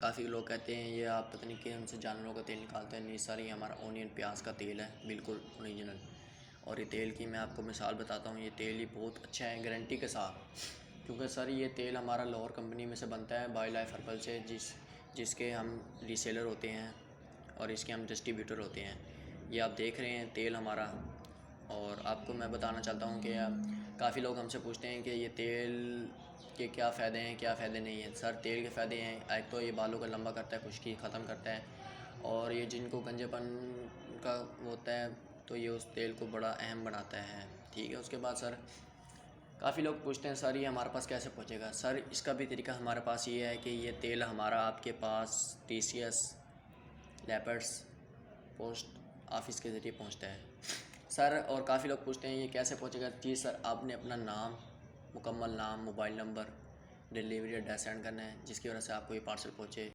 काफ़ी लोग कहते हैं ये आप पता नहीं कि हमसे जानवरों का तेल निकालते हैं। नहीं सर, ये हमारा ओनियन प्याज का तेल है, बिल्कुल ओरिजिनल। और ये तेल की मैं आपको मिसाल बताता हूँ, ये तेल ही बहुत अच्छा है गारंटी के साथ। क्योंकि सर ये तेल हमारा लाहौर कंपनी में से बनता है, बायो लाइफ हर्बल से, जिसके हम रीसेलर होते हैं और इसके हम डिस्ट्रीब्यूटर होते हैं। ये आप देख रहे हैं तेल हमारा। और आपको मैं बताना चाहता हूँ कि काफ़ी लोग हमसे पूछते हैं कि ये तेल के क्या फ़ायदे हैं, क्या फ़ायदे नहीं हैं। सर तेल के फ़ायदे हैं, एक तो ये बालों को लंबा करता है, खुश्की ख़त्म करता है। और ये जिनको गंजेपन का होता है तो ये उस तेल को बड़ा अहम बनाता है। ठीक है, उसके बाद सर काफ़ी लोग पूछते हैं सर ये हमारे पास कैसे पहुँचेगा। सर इसका भी तरीका हमारे पास ये है कि ये तेल हमारा आपके पास TCS लेपर्ड्स पोस्ट ऑफिस के ज़रिए पहुंचता है सर। और काफ़ी लोग पूछते हैं ये कैसे पहुंचेगा। जी सर, आपने अपना नाम, मुकम्मल नाम, mobile number, delivery address send करना है, जिसकी वजह से आपको ये पार्सल पहुंचे।